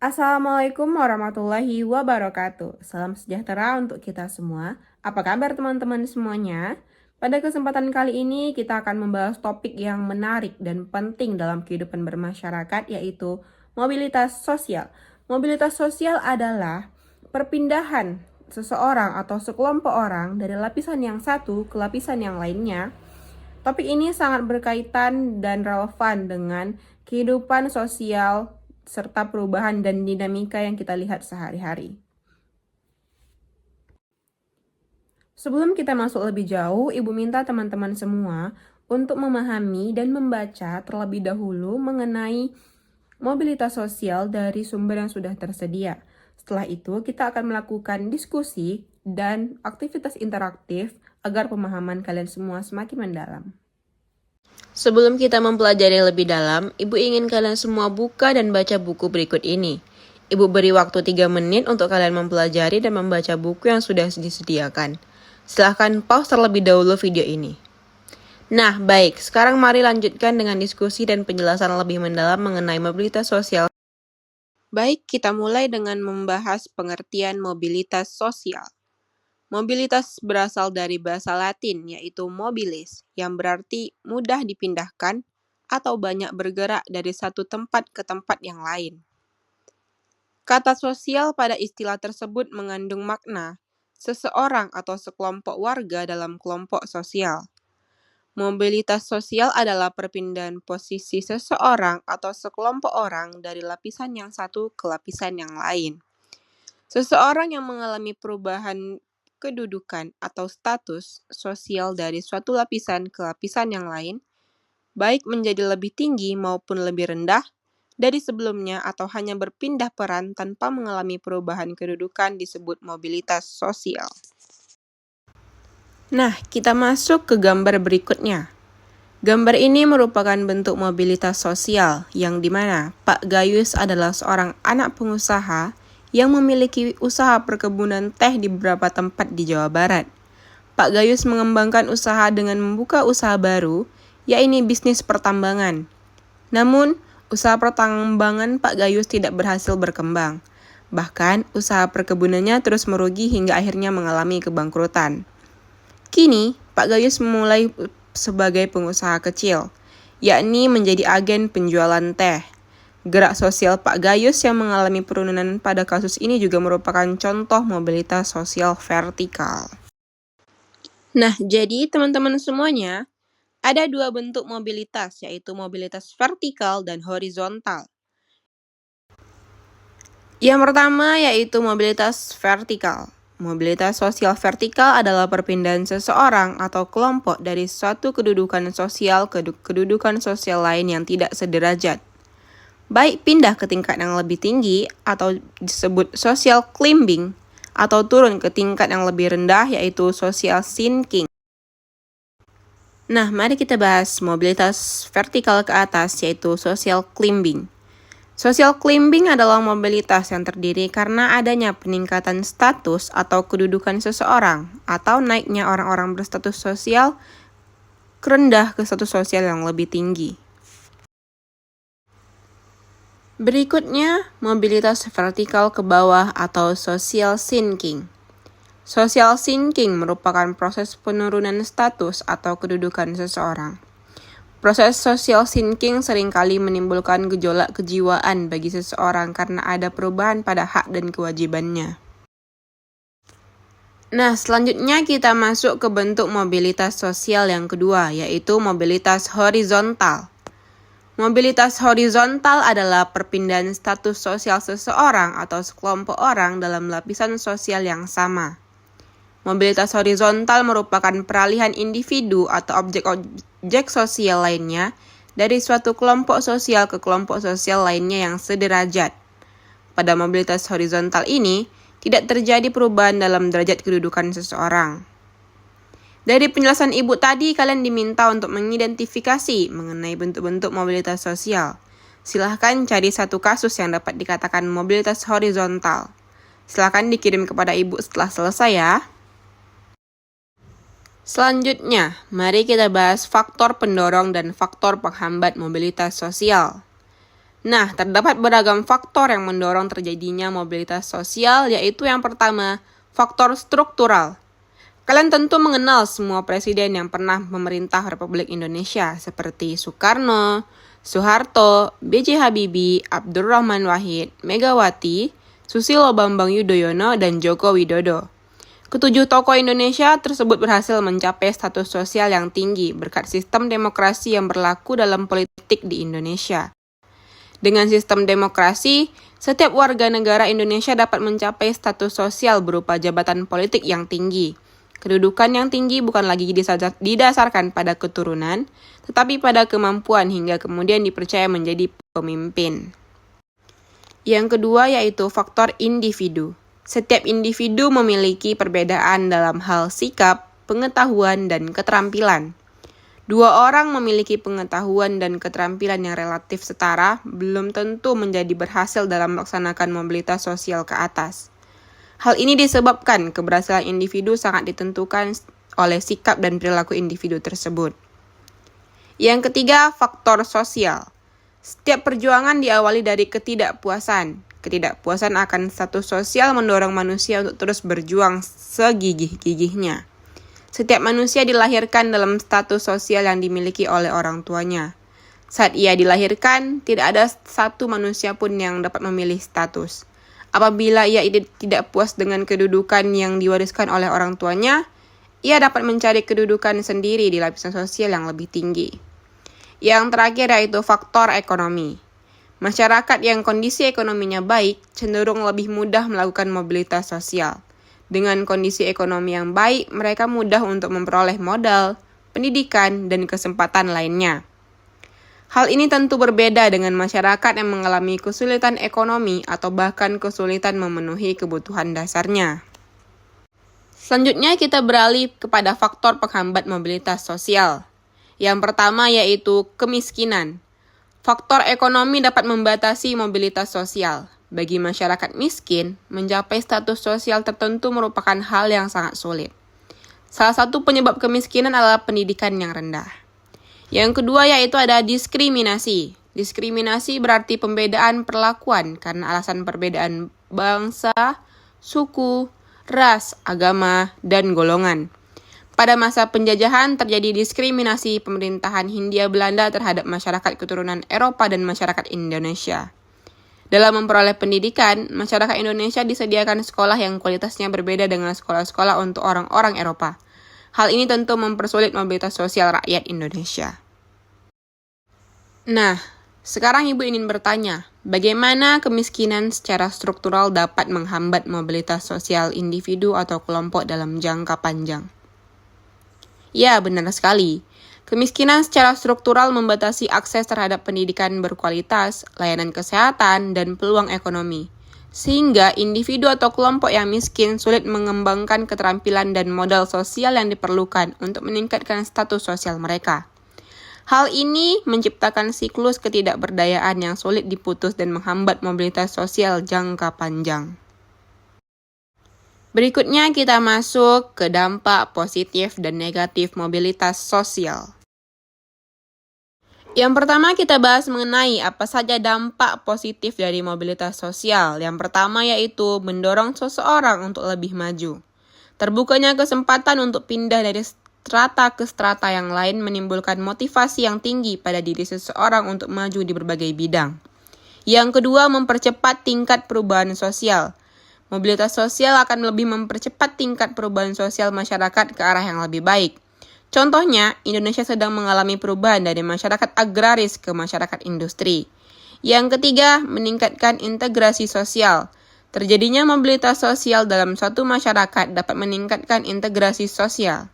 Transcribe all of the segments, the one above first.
Assalamualaikum warahmatullahi wabarakatuh. Salam sejahtera untuk kita semua. Apa kabar teman-teman semuanya? Pada kesempatan kali ini kita akan membahas topik yang menarik dan penting dalam kehidupan bermasyarakat, yaitu mobilitas sosial. Mobilitas sosial adalah perpindahan seseorang atau sekelompok orang dari lapisan yang satu ke lapisan yang lainnya. Topik ini sangat berkaitan dan relevan dengan kehidupan sosial serta perubahan dan dinamika yang kita lihat sehari-hari. Sebelum kita masuk lebih jauh, Ibu minta teman-teman semua untuk memahami dan membaca terlebih dahulu mengenai mobilitas sosial dari sumber yang sudah tersedia. Setelah itu, kita akan melakukan diskusi dan aktivitas interaktif agar pemahaman kalian semua semakin mendalam. Sebelum kita mempelajari lebih dalam, Ibu ingin kalian semua buka dan baca buku berikut ini. Ibu beri waktu 3 menit untuk kalian mempelajari dan membaca buku yang sudah disediakan. Silahkan pause terlebih dahulu video ini. Nah, baik. Sekarang mari lanjutkan dengan diskusi dan penjelasan lebih mendalam mengenai mobilitas sosial. Baik, kita mulai dengan membahas pengertian mobilitas sosial. Mobilitas berasal dari bahasa Latin, yaitu mobilis, yang berarti mudah dipindahkan atau banyak bergerak dari satu tempat ke tempat yang lain. Kata sosial pada istilah tersebut mengandung makna seseorang atau sekelompok warga dalam kelompok sosial. Mobilitas sosial adalah perpindahan posisi seseorang atau sekelompok orang dari lapisan yang satu ke lapisan yang lain. Seseorang yang mengalami perubahan kedudukan atau status sosial dari suatu lapisan ke lapisan yang lain, baik menjadi lebih tinggi maupun lebih rendah dari sebelumnya atau hanya berpindah peran tanpa mengalami perubahan kedudukan disebut mobilitas sosial. Nah, kita masuk ke gambar berikutnya. Gambar ini merupakan bentuk mobilitas sosial yang dimana Pak Gayus adalah seorang anak pengusaha yang memiliki usaha perkebunan teh di beberapa tempat di Jawa Barat. Pak Gayus mengembangkan usaha dengan membuka usaha baru, yaitu bisnis pertambangan. Namun, usaha pertambangan Pak Gayus tidak berhasil berkembang. Bahkan, usaha perkebunannya terus merugi hingga akhirnya mengalami kebangkrutan. Kini, Pak Gayus memulai sebagai pengusaha kecil, yakni menjadi agen penjualan teh. Gerak sosial Pak Gayus yang mengalami penurunan pada kasus ini juga merupakan contoh mobilitas sosial vertikal. Nah, jadi teman-teman semuanya, ada dua bentuk mobilitas, yaitu mobilitas vertikal dan horizontal. Yang pertama yaitu mobilitas vertikal. Mobilitas sosial vertikal adalah perpindahan seseorang atau kelompok dari suatu kedudukan sosial ke kedudukan sosial lain yang tidak sederajat. Baik pindah ke tingkat yang lebih tinggi atau disebut social climbing atau turun ke tingkat yang lebih rendah yaitu social sinking. Nah, mari kita bahas mobilitas vertikal ke atas yaitu social climbing. Social climbing adalah mobilitas yang terdiri karena adanya peningkatan status atau kedudukan seseorang atau naiknya orang-orang berstatus sosial rendah ke status sosial yang lebih tinggi. Berikutnya, mobilitas vertikal ke bawah atau social sinking. Social sinking merupakan proses penurunan status atau kedudukan seseorang. Proses social sinking seringkali menimbulkan gejolak kejiwaan bagi seseorang karena ada perubahan pada hak dan kewajibannya. Nah, selanjutnya kita masuk ke bentuk mobilitas sosial yang kedua, yaitu mobilitas horizontal. Mobilitas horizontal adalah perpindahan status sosial seseorang atau sekelompok orang dalam lapisan sosial yang sama. Mobilitas horizontal merupakan peralihan individu atau objek sosial lainnya dari suatu kelompok sosial ke kelompok sosial lainnya yang sederajat. Pada mobilitas horizontal ini, tidak terjadi perubahan dalam derajat kedudukan seseorang. Dari penjelasan Ibu tadi, kalian diminta untuk mengidentifikasi mengenai bentuk-bentuk mobilitas sosial. Silahkan cari satu kasus yang dapat dikatakan mobilitas horizontal. Silahkan dikirim kepada Ibu setelah selesai ya. Selanjutnya, mari kita bahas faktor pendorong dan faktor penghambat mobilitas sosial. Nah, terdapat beragam faktor yang mendorong terjadinya mobilitas sosial, yaitu yang pertama, faktor struktural. Kalian tentu mengenal semua presiden yang pernah memerintah Republik Indonesia, seperti Soekarno, Soeharto, B.J. Habibie, Abdurrahman Wahid, Megawati, Susilo Bambang Yudhoyono, dan Joko Widodo. Ketujuh tokoh Indonesia tersebut berhasil mencapai status sosial yang tinggi berkat sistem demokrasi yang berlaku dalam politik di Indonesia. Dengan sistem demokrasi, setiap warga negara Indonesia dapat mencapai status sosial berupa jabatan politik yang tinggi. Kedudukan yang tinggi bukan lagi didasarkan pada keturunan, tetapi pada kemampuan hingga kemudian dipercaya menjadi pemimpin. Yang kedua yaitu faktor individu. Setiap individu memiliki perbedaan dalam hal sikap, pengetahuan, dan keterampilan. Dua orang memiliki pengetahuan dan keterampilan yang relatif setara belum tentu menjadi berhasil dalam melaksanakan mobilitas sosial ke atas. Hal ini disebabkan keberhasilan individu sangat ditentukan oleh sikap dan perilaku individu tersebut. Yang ketiga, faktor sosial. Setiap perjuangan diawali dari ketidakpuasan. Ketidakpuasan akan status sosial mendorong manusia untuk terus berjuang segigih-gigihnya. Setiap manusia dilahirkan dalam status sosial yang dimiliki oleh orang tuanya. Saat ia dilahirkan, tidak ada satu manusia pun yang dapat memilih status. Apabila ia tidak puas dengan kedudukan yang diwariskan oleh orang tuanya, ia dapat mencari kedudukan sendiri di lapisan sosial yang lebih tinggi. Yang terakhir yaitu faktor ekonomi. Masyarakat yang kondisi ekonominya baik cenderung lebih mudah melakukan mobilitas sosial. Dengan kondisi ekonomi yang baik, mereka mudah untuk memperoleh modal, pendidikan, dan kesempatan lainnya. Hal ini tentu berbeda dengan masyarakat yang mengalami kesulitan ekonomi atau bahkan kesulitan memenuhi kebutuhan dasarnya. Selanjutnya kita beralih kepada faktor penghambat mobilitas sosial. Yang pertama yaitu kemiskinan. Faktor ekonomi dapat membatasi mobilitas sosial. Bagi masyarakat miskin, mencapai status sosial tertentu merupakan hal yang sangat sulit. Salah satu penyebab kemiskinan adalah pendidikan yang rendah. Yang kedua yaitu ada diskriminasi. Diskriminasi berarti pembedaan perlakuan karena alasan perbedaan bangsa, suku, ras, agama, dan golongan. Pada masa penjajahan terjadi diskriminasi pemerintahan Hindia Belanda terhadap masyarakat keturunan Eropa dan masyarakat Indonesia. Dalam memperoleh pendidikan, masyarakat Indonesia disediakan sekolah yang kualitasnya berbeda dengan sekolah-sekolah untuk orang-orang Eropa. Hal ini tentu mempersulit mobilitas sosial rakyat Indonesia. Nah, sekarang Ibu ingin bertanya, bagaimana kemiskinan secara struktural dapat menghambat mobilitas sosial individu atau kelompok dalam jangka panjang? Ya, benar sekali. Kemiskinan secara struktural membatasi akses terhadap pendidikan berkualitas, layanan kesehatan, dan peluang ekonomi. Sehingga individu atau kelompok yang miskin sulit mengembangkan keterampilan dan modal sosial yang diperlukan untuk meningkatkan status sosial mereka. Hal ini menciptakan siklus ketidakberdayaan yang sulit diputus dan menghambat mobilitas sosial jangka panjang. Berikutnya kita masuk ke dampak positif dan negatif mobilitas sosial. Yang pertama kita bahas mengenai apa saja dampak positif dari mobilitas sosial. Yang pertama yaitu mendorong seseorang untuk lebih maju. Terbukanya kesempatan untuk pindah dari strata ke strata yang lain menimbulkan motivasi yang tinggi pada diri seseorang untuk maju di berbagai bidang. Yang kedua, mempercepat tingkat perubahan sosial. Mobilitas sosial akan lebih mempercepat tingkat perubahan sosial masyarakat ke arah yang lebih baik. Contohnya, Indonesia sedang mengalami perubahan dari masyarakat agraris ke masyarakat industri. Yang ketiga, meningkatkan integrasi sosial. Terjadinya mobilitas sosial dalam suatu masyarakat dapat meningkatkan integrasi sosial.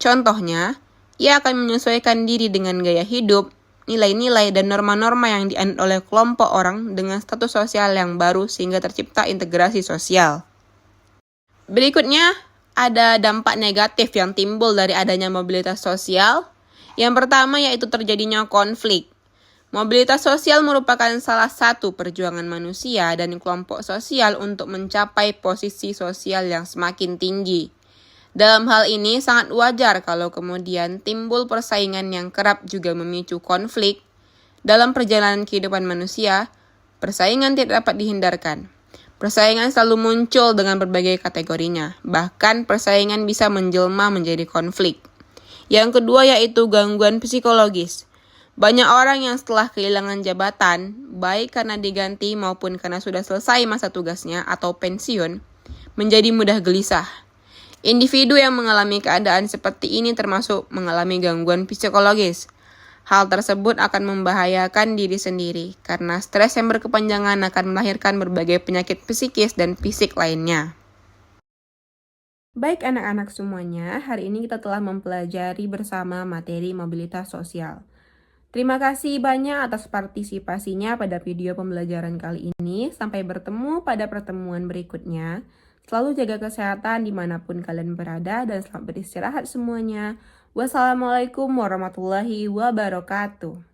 Contohnya, ia akan menyesuaikan diri dengan gaya hidup, nilai-nilai, dan norma-norma yang dianut oleh kelompok orang dengan status sosial yang baru sehingga tercipta integrasi sosial. Berikutnya, ada dampak negatif yang timbul dari adanya mobilitas sosial. Yang pertama yaitu terjadinya konflik. Mobilitas sosial merupakan salah satu perjuangan manusia dan kelompok sosial untuk mencapai posisi sosial yang semakin tinggi. Dalam hal ini sangat wajar kalau kemudian timbul persaingan yang kerap juga memicu konflik. Dalam perjalanan kehidupan manusia, persaingan tidak dapat dihindarkan. Persaingan selalu muncul dengan berbagai kategorinya, bahkan persaingan bisa menjelma menjadi konflik. Yang kedua yaitu gangguan psikologis. Banyak orang yang setelah kehilangan jabatan, baik karena diganti maupun karena sudah selesai masa tugasnya atau pensiun, menjadi mudah gelisah. Individu yang mengalami keadaan seperti ini termasuk mengalami gangguan psikologis. Hal tersebut akan membahayakan diri sendiri karena stres yang berkepanjangan akan melahirkan berbagai penyakit psikis dan fisik lainnya. Baik anak-anak semuanya, hari ini kita telah mempelajari bersama materi mobilitas sosial. Terima kasih banyak atas partisipasinya pada video pembelajaran kali ini. Sampai bertemu pada pertemuan berikutnya. Selalu jaga kesehatan dimanapun kalian berada dan selamat beristirahat semuanya. Wassalamualaikum warahmatullahi wabarakatuh.